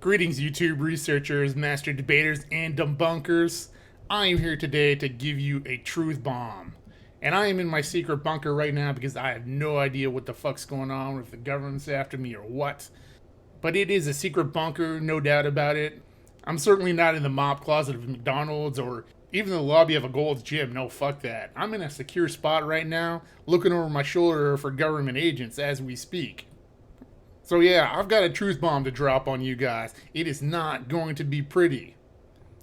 Greetings, YouTube researchers, master debaters, and debunkers. I am here today to give you a truth bomb. And I am in my secret bunker right now because I have no idea what the fuck's going on, if the government's after me or what. But it is a secret bunker, no doubt about it. I'm certainly not in the mop closet of McDonald's or even the lobby of a Gold's Gym. No, fuck that. I'm in a secure spot right now, looking over my shoulder for government agents as we speak. So yeah, I've got a truth bomb to drop on you guys. It is not going to be pretty.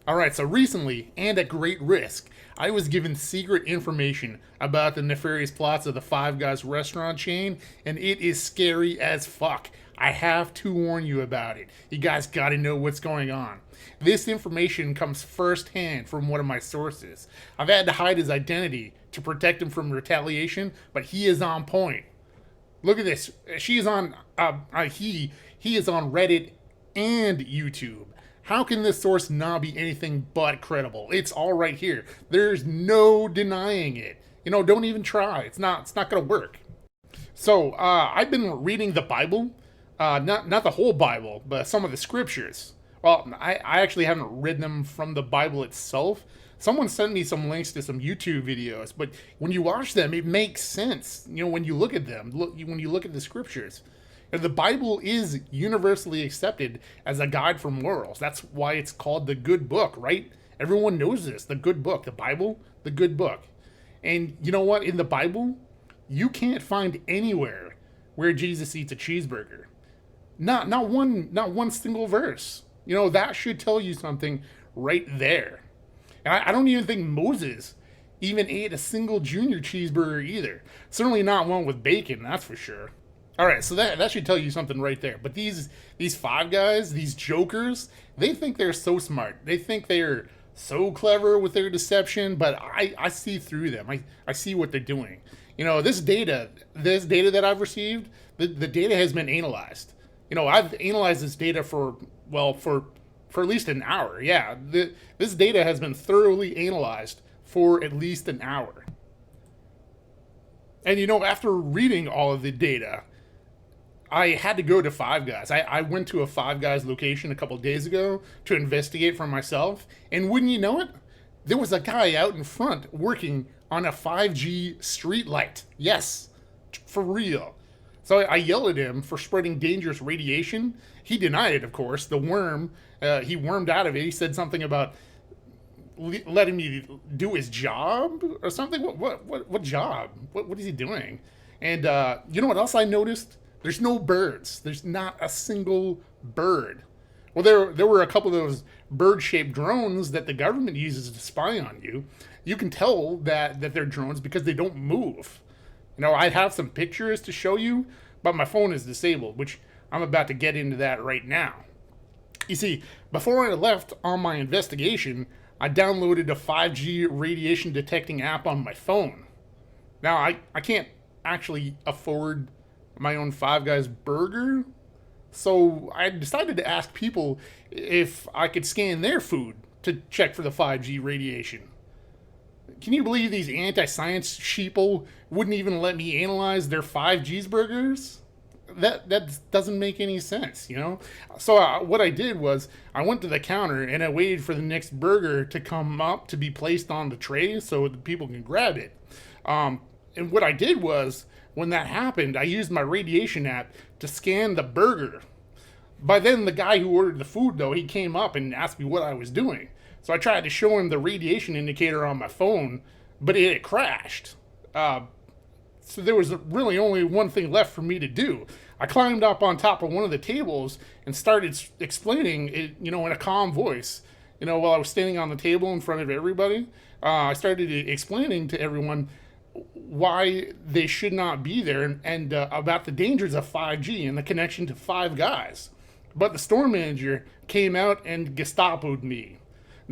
Alright, so recently, and at great risk, I was given secret information about the nefarious plots of the Five Guys restaurant chain, and it is scary as fuck. I have to warn you about it. You guys gotta know what's going on. This information comes firsthand from one of my sources. I've had to hide his identity to protect him from retaliation, but he is on point. Look at this. He is on Reddit and YouTube. How can this source not be anything but credible? It's all right here. There's no denying it. Don't even try. It's not gonna work. So I've been reading the Bible, not the whole Bible, but some of the scriptures. Well, I actually haven't read them from the Bible itself. Someone sent me some links to some YouTube videos, but when you watch them, it makes sense. When you look at them, when you look at the scriptures. The Bible is universally accepted as a guide for morals. That's why it's called the good book, right? Everyone knows this, the good book, the Bible, the good book. And you know what? In the Bible, you can't find anywhere where Jesus eats a cheeseburger. Not one single verse. That should tell you something right there. And I don't even think Moses even ate a single junior cheeseburger either. Certainly not one with bacon, that's for sure. Alright, so that should tell you something right there. But these Five Guys, these jokers, they think they're so smart. They think they're so clever with their deception, but I see through them. I see what they're doing. This data that I've received, the data has been analyzed. I've analyzed this data for at least an hour. Yeah, this data has been thoroughly analyzed for at least an hour. And after reading all of the data, I had to go to Five Guys. I went to a Five Guys location a couple days ago to investigate for myself, and wouldn't you know it, there was a guy out in front working on a 5G street light. Yes, for real. So I yelled at him for spreading dangerous radiation. He denied it, of course. The worm, he wormed out of it. He said something about letting me do his job or something. What job? What is he doing? And you know what else I noticed? There's no birds. There's not a single bird. Well, there were a couple of those bird-shaped drones that the government uses to spy on you. You can tell that they're drones because they don't move. I have some pictures to show you, but my phone is disabled, which I'm about to get into that right now. You see, before I left on my investigation, I downloaded a 5G radiation detecting app on my phone. Now, I can't actually afford my own Five Guys burger, so I decided to ask people if I could scan their food to check for the 5G radiation. Can you believe these anti-science sheeple wouldn't even let me analyze their 5Geeseburgers? That doesn't make any sense, So what I did was I went to the counter and I waited for the next burger to come up to be placed on the tray so the people can grab it. And what I did was, when that happened, I used my radiation app to scan the burger. By then, the guy who ordered the food, though, he came up and asked me what I was doing. So I tried to show him the radiation indicator on my phone, but it had crashed. So there was really only one thing left for me to do. I climbed up on top of one of the tables and started explaining it, in a calm voice. While I was standing on the table in front of everybody, I started explaining to everyone why they should not be there and about the dangers of 5G and the connection to Five Guys. But the store manager came out and Gestapo'd me.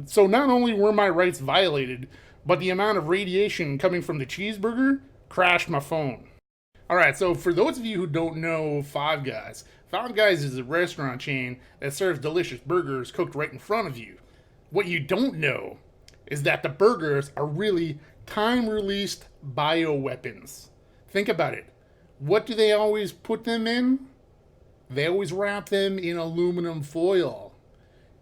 So not only were my rights violated, but the amount of radiation coming from the cheeseburger crashed my phone. Alright, so for those of you who don't know Five Guys is a restaurant chain that serves delicious burgers cooked right in front of you. What you don't know is that the burgers are really time-released bioweapons. Think about it. What do they always put them in? They always wrap them in aluminum foil.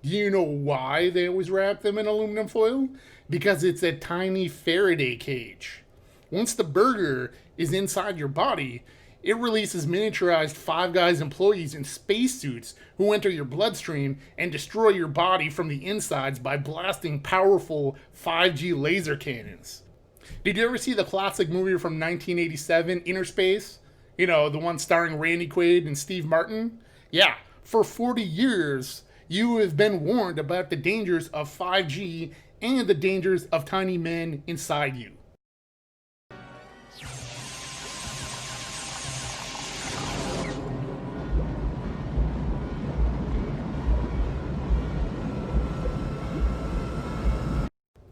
Do you know why they always wrap them in aluminum foil? Because it's a tiny Faraday cage. Once the burger is inside your body, it releases miniaturized Five Guys employees in spacesuits who enter your bloodstream and destroy your body from the insides by blasting powerful 5G laser cannons. Did you ever see the classic movie from 1987, Inner Space? You know, the one starring Randy Quaid and Steve Martin? Yeah, for 40 years, you have been warned about the dangers of 5G and the dangers of tiny men inside you.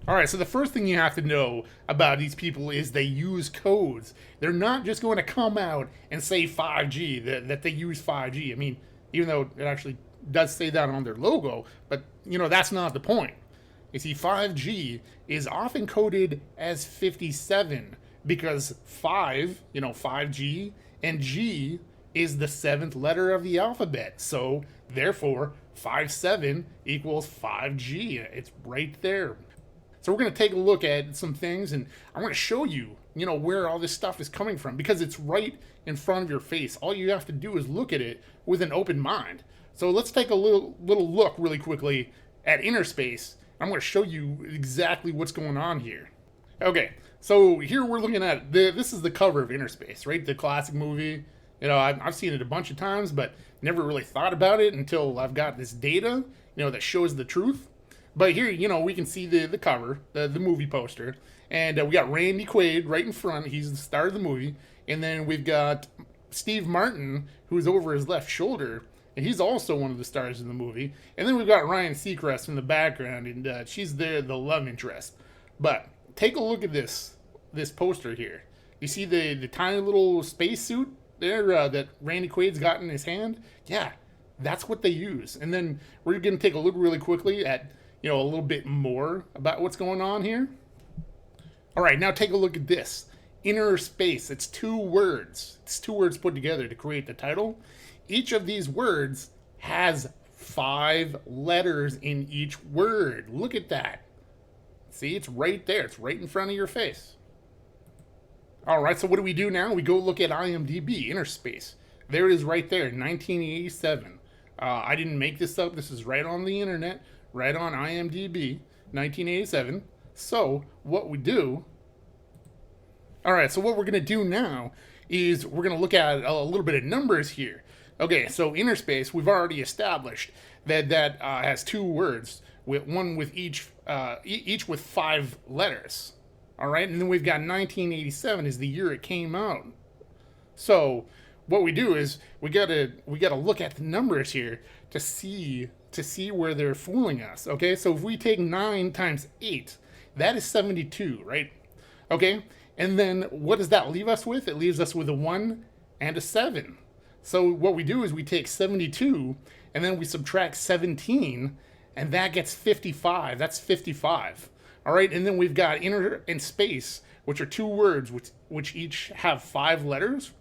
Alright, so the first thing you have to know about these people is they use codes. They're not just going to come out and say 5G, that they use 5G. I mean, even though it actually does say that on their logo, but, you know, that's not the point. You see, 5G is often coded as 57 because 5, 5G, and G is the 7th letter of the alphabet. So, therefore, 57 equals 5G. It's right there. So we're going to take a look at some things, and I'm going to show you, where all this stuff is coming from, because it's right in front of your face. All you have to do is look at it with an open mind. So let's take a little look really quickly at Inner Space. I'm going to show you exactly what's going on here. Okay, so here we're looking at, this is the cover of Inner Space, right? The classic movie. I've seen it a bunch of times, but never really thought about it until I've got this data, that shows the truth. But here, we can see the cover, the movie poster, and we got Randy Quaid right in front. He's the star of the movie. And then we've got Steve Martin, who's over his left shoulder, and he's also one of the stars in the movie. And then we've got Ryan Seacrest in the background, and she's the love interest. But take a look at this poster here. You see the tiny little spacesuit there that Randy Quaid's got in his hand? Yeah, that's what they use. And then we're going to take a look really quickly at a little bit more about what's going on here. All right, now take a look at this. Inner Space. It's 2 words. It's 2 words put together to create the title. Each of these words has 5 letters in each word. Look at that. See, it's right there. It's right in front of your face. All right, so what do we do now? We go look at IMDb, Inner Space. There it is right there, 1987. I didn't make this up. This is right on the internet. Right on IMDb, 1987. So what we do, all right, so what we're going to do now is we're going to look at a little bit of numbers here. Okay, so Inner Space, we've already established that has 2 words, one with each with 5 letters. All right, and then we've got 1987 is the year it came out. So what we do is we gotta look at the numbers here to see where they're fooling us. Okay, so if we take 9 times 8, that is 72, right? Okay, and then what does that leave us with? It leaves us with a 1 and a 7. So what we do is we take 72 and then we subtract 17, and that gets 55. That's 55. All right, and then we've got Inner and Space, which are 2 words which each have 5 letters.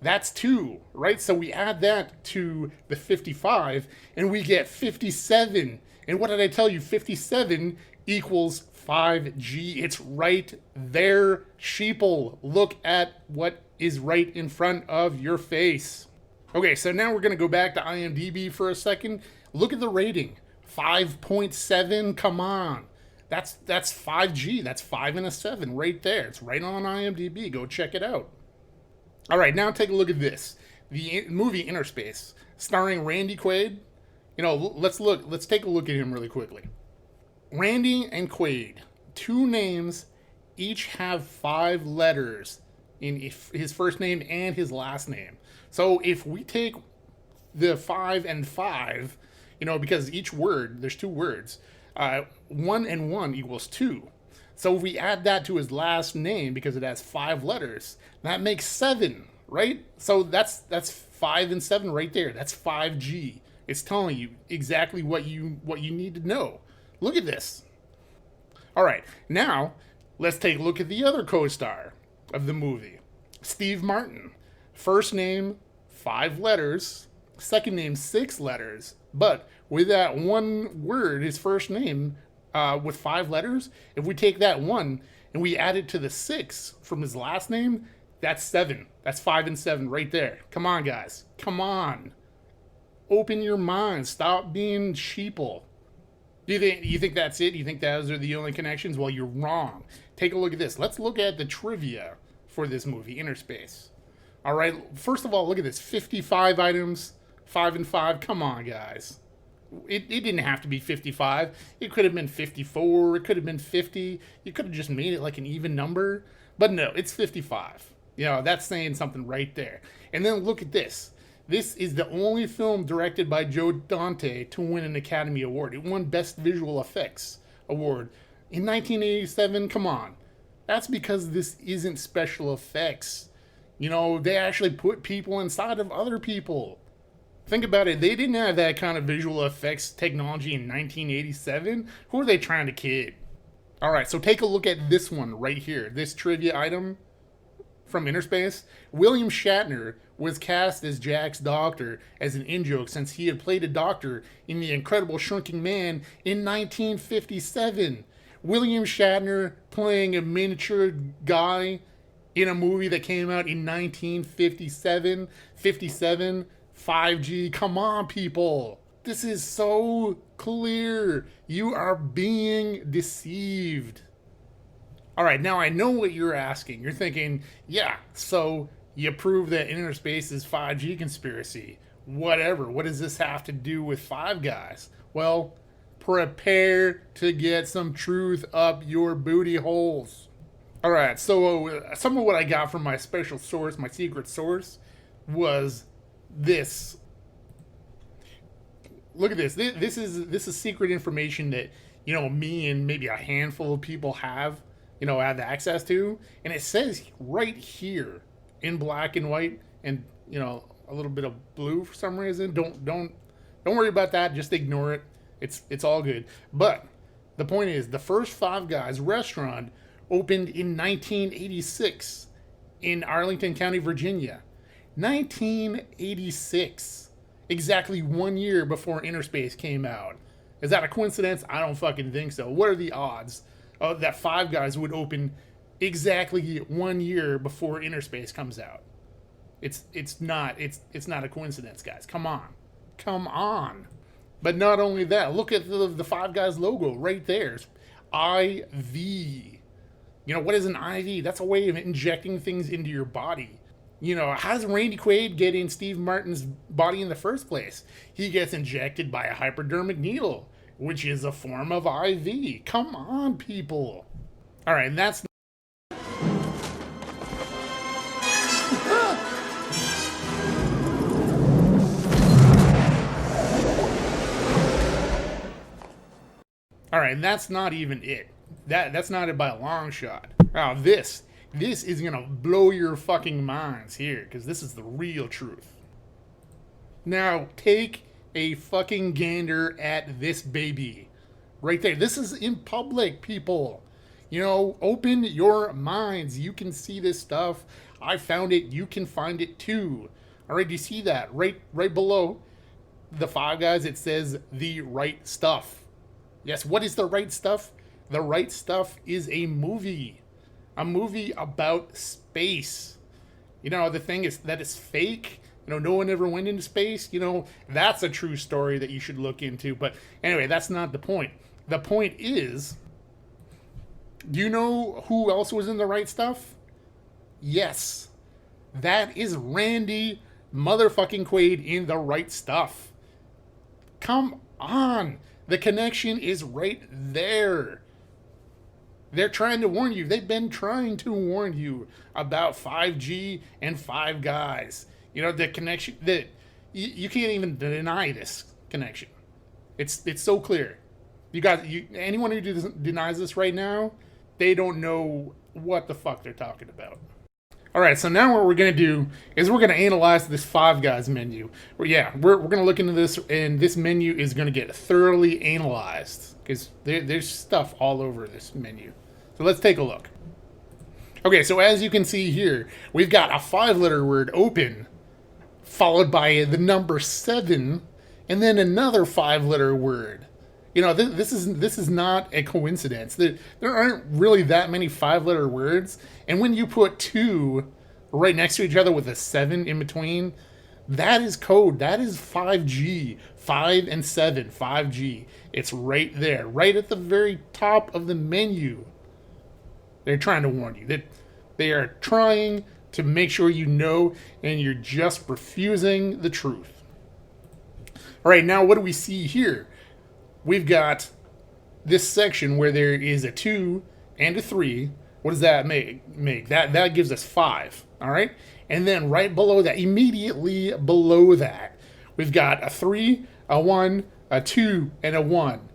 That's 2, right? So we add that to the 55, and we get 57. And what did I tell you? 57 equals 5G. It's right there, sheeple. Look at what is right in front of your face. Okay, so now we're going to go back to IMDb for a second. Look at the rating. 5.7, come on. That's 5G. That's 5 and a 7 right there. It's right on IMDb. Go check it out. All right, now take a look at this. The movie Inner Space, starring Randy Quaid. Let's take a look at him really quickly. Randy and Quaid, 2 names, each have 5 letters in his first name and his last name. So if we take the 5 and 5, because each word, there's 2 words, 1 and 1 equals 2. So if we add that to his last name, because it has 5 letters, that makes 7, right? So that's 5 and 7 right there. That's 5G. It's telling you exactly what you need to know. Look at this. All right, now let's take a look at the other co-star of the movie, Steve Martin. First name, 5 letters, second name 6 letters, but with that one word, his first name, with 5 letters, if we take that 1 and we add it to the 6 from his last name, that's 7. That's 5 and 7 right there. Come on, guys. Come on. Open your mind. Stop being sheeple. You think that's it? You think those are the only connections? Well, you're wrong. Take a look at this. Let's look at the trivia for this movie, Interspace. All right. First of all, look at this. 55 items, 5 and 5. Come on, guys. It didn't have to be 55. It could have been 54. It could have been 50. You could have just made it like an even number. But no, it's 55. You know, that's saying something right there. And then look at this. This is the only film directed by Joe Dante to win an Academy Award. It won Best Visual Effects Award in 1987. Come on. That's because this isn't special effects. You know, they actually put people inside of other people. Think about it. They didn't have that kind of visual effects technology in 1987. Who are they trying to kid? All right, so take a look at this one right here. This trivia item from Interspace. William Shatner was cast as Jack's doctor as an in-joke since he had played a doctor in The Incredible Shrinking Man in 1957. William Shatner playing a miniature guy in a movie that came out in 1957. 57. 5G. Come on, people. This is so clear. You are being deceived. All right, now I know what you're asking. You're thinking, yeah, so you prove that Interspace is 5G conspiracy. Whatever. What does this have to do with Five Guys? Well, prepare to get some truth up your booty holes. All right, so some of what I got from my special source, my secret source, was this. Look at this. This is secret information that, you know, me and maybe a handful of people have access to, and it says right here in black and white and, you know, a little bit of blue for some reason. Don't worry about that. Just ignore it. It's all good. But the point is, the first Five Guys restaurant opened in 1986 in Arlington County, Virginia. 1986. Exactly 1 year before Interspace came out. Is that a coincidence? I don't fucking think so. What are the odds that Five Guys would open exactly 1 year before Interspace comes out? It's not a coincidence, guys. Come on. But not only that, look at the Five Guys logo right there. It's IV. You know, what is an IV? That's a way of injecting things into your body. You know, how does Randy Quaid get in Steve Martin's body in the first place? He gets injected by a hypodermic needle, which is a form of IV. Come on, people. All right, and that's... All right, and that's not even it. That's not it by a long shot. Now, this is going to blow your fucking minds here, because this is the real truth. Now, take a fucking gander at this baby. Right there. This is in public, people. You know, open your minds. You can see this stuff. I found it. You can find it too. All right, do you see that? Right below the Five Guys, it says The Right Stuff. Yes, what is The Right Stuff? The Right Stuff is a movie. A movie about space. You know, the thing is that it's fake. You know, no one ever went into space. You know, that's a true story that you should look into. But anyway, that's not the point. The point is, do you know who else was in The Right Stuff? Yes. That is Randy motherfucking Quaid in The Right Stuff. Come on. The connection is right there. They're trying to warn you. They've been trying to warn you about 5G and Five Guys. You know, the connection that you can't even deny this connection. It's so clear. Anyone who denies this right now, they don't know what the fuck they're talking about. All right, so now what we're going to do is we're going to analyze this Five Guys menu. We're going to look into this, and this menu is going to get thoroughly analyzed because there's stuff all over this menu. So let's take a look. Okay, so as you can see here, we've got a 5-letter word, open, followed by the number 7, and then another 5-letter word. This is not a coincidence. There aren't really that many 5-letter words, and when you put 2 right next to each other with a 7 in between, that is code. That is 5G. 5 and 7, 5G. It's right there, right at the very top of the menu. They're trying to warn you. That they are trying to make sure you know, and you're just refusing the truth. All right, now what do we see here? We've got this section where there is a 2 and a 3. What does that make? That gives us 5. All right, and then right below that, immediately below that, we've got a 3, a 1, a 2, and a 1.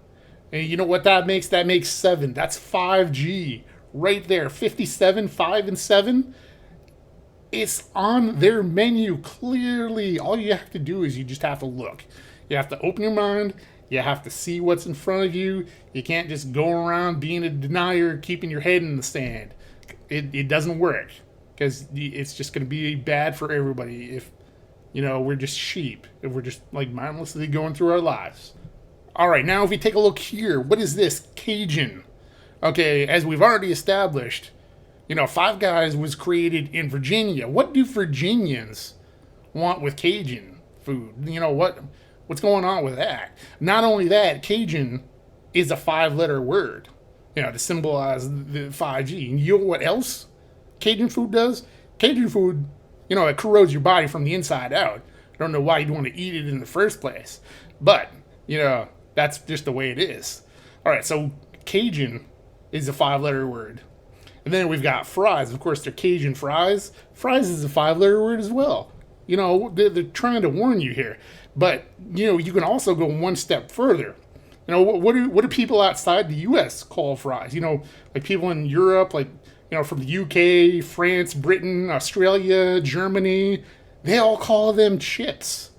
And you know what that makes? That makes 7. That's 5G right there. 57, 5, and 7. It's on their menu clearly. All you have to do is you just have to look. You have to open your mind. You have to see what's in front of you. You can't just go around being a denier, keeping your head in the sand. It doesn't work, because it's just going to be bad for everybody if, we're just sheep. If we're just like mindlessly going through our lives. All right, now if we take a look here, what is this? Cajun. Okay, as we've already established, Five Guys was created in Virginia. What do Virginians want with Cajun food? What's going on with that? Not only that, Cajun is a 5-letter word, to symbolize the 5G. And you know what else Cajun food does? Cajun food, it corrodes your body from the inside out. I don't know why you'd want to eat it in the first place. But, that's just the way it is. All right, so Cajun is a 5-letter word. And then we've got fries. Of course, they're Cajun fries. Fries is a 5-letter word as well. They're trying to warn you here. But, you can also go one step further. What do people outside the U.S. call fries? Like people in Europe, like, from the U.K., France, Britain, Australia, Germany, they all call them chips.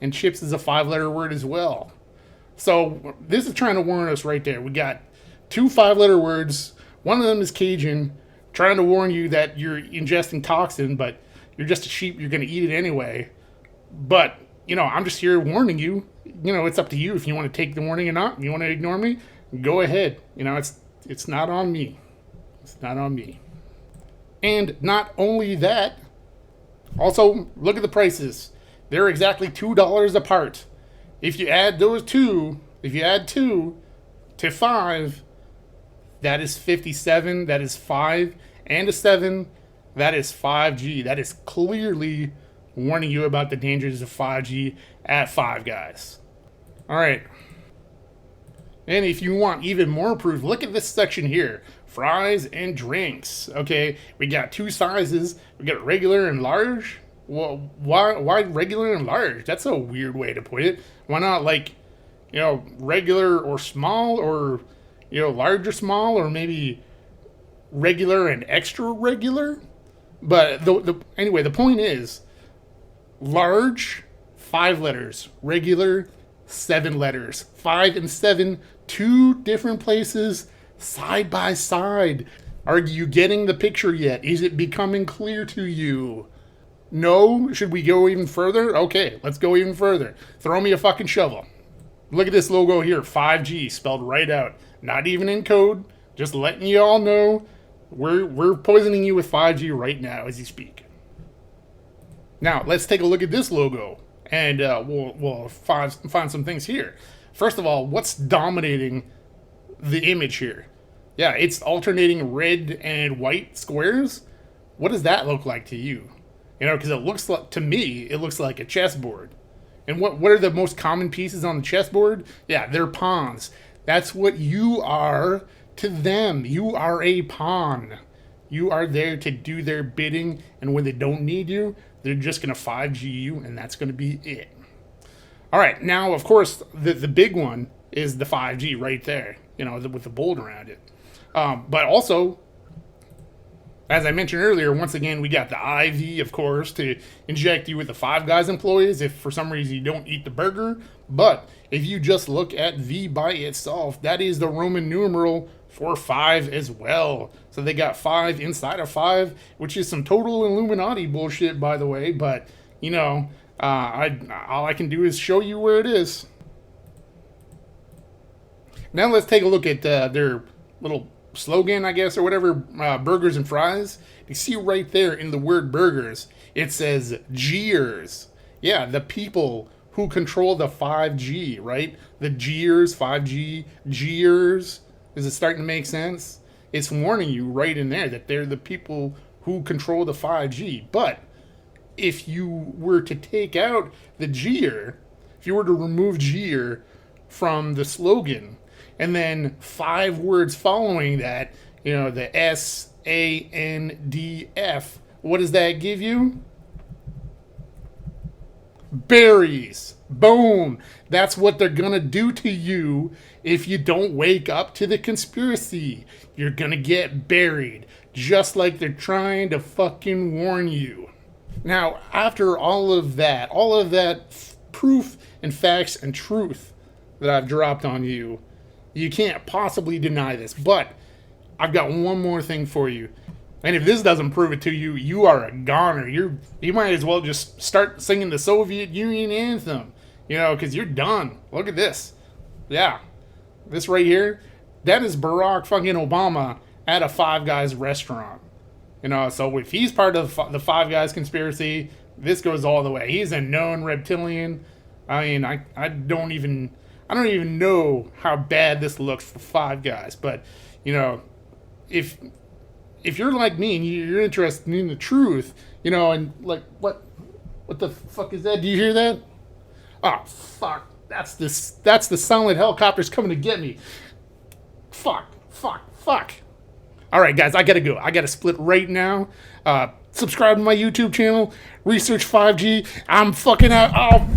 And chips is a 5-letter word as well. So this is trying to warn us right there. We got 2 5-letter words. One of them is Cajun, trying to warn you that you're ingesting toxin, but you're just a sheep. You're going to eat it anyway. But, I'm just here warning you. It's up to you if you want to take the warning or not. If you want to ignore me, go ahead. It's not on me. It's not on me. And not only that, also, look at the prices. They're exactly $2 apart. If you add those two, to 5, that is 57, that is 5, and a 7, that is 5G. That is clearly warning you about the dangers of 5G at Five Guys. All right. And if you want even more proof, look at this section here. Fries and drinks. Okay, we got 2 sizes. We got regular and large. Well, why regular and large? That's a weird way to put it. Why not regular or small, or large or small, or maybe regular and extra regular? But anyway, the point is, large, 5 letters. Regular, 7 letters. 5 and 7, 2 different places, side by side. Are you getting the picture yet? Is it becoming clear to you? No? Should we go even further? Okay, let's go even further. Throw me a fucking shovel. Look at this logo here, 5G, spelled right out. Not even in code. Just letting you all know we're poisoning you with 5G right now as you speak. Now, let's take a look at this logo, and we'll find some things here. First of all, what's dominating the image here? Yeah, it's alternating red and white squares. What does that look like to you? Because it looks like, to me, it looks like a chessboard. And what are the most common pieces on the chessboard? Yeah, they're pawns. That's what you are to them. You are a pawn. You are there to do their bidding, and when they don't need you, they're just going to 5G you, and that's going to be it. All right, now, of course, the big one is the 5G right there, with the bold around it. But also, as I mentioned earlier, once again, we got the IV, of course, to inject you with the Five Guys employees if for some reason you don't eat the burger. But if you just look at V by itself, that is the Roman numeral for 5 as well. So they got 5 inside of 5, which is some total Illuminati bullshit, by the way. But you know, all I can do is show you where it is. Now let's take a look at their little slogan, I guess, or whatever, burgers and fries. You see right there in the word burgers, it says Geers. Yeah, the people who control the 5G, right? The Geers, 5G, Geers. Is it starting to make sense? It's warning you right in there that they're the people who control the 5G. But if you were to take out the Geer, if you were to remove Geer from the slogan, and then 5 words following that, you know, the SANDF, what does that give you? Berries. Boom. That's what they're gonna do to you if you don't wake up to the conspiracy. You're gonna get buried, just like they're trying to fucking warn you. Now, after all of that proof and facts and truth that I've dropped on you, you can't possibly deny this. But I've got one more thing for you. And if this doesn't prove it to you, you are a goner. You might as well just start singing the Soviet Union anthem, you know, because you're done. Look at this. Yeah. This right here, that is Barack fucking Obama at a Five Guys restaurant. You know, so if he's part of the Five Guys conspiracy, this goes all the way. He's a known reptilian. I mean, I don't even know how bad this looks for Five Guys, but you know, if you're like me and you're interested in the truth, you know, and like what the fuck is that? Do you hear that? Oh fuck! That's the silent helicopters coming to get me. Fuck! All right, guys, I gotta go. I gotta split right now. Subscribe to my YouTube channel. Research 5G. I'm fucking out. Oh.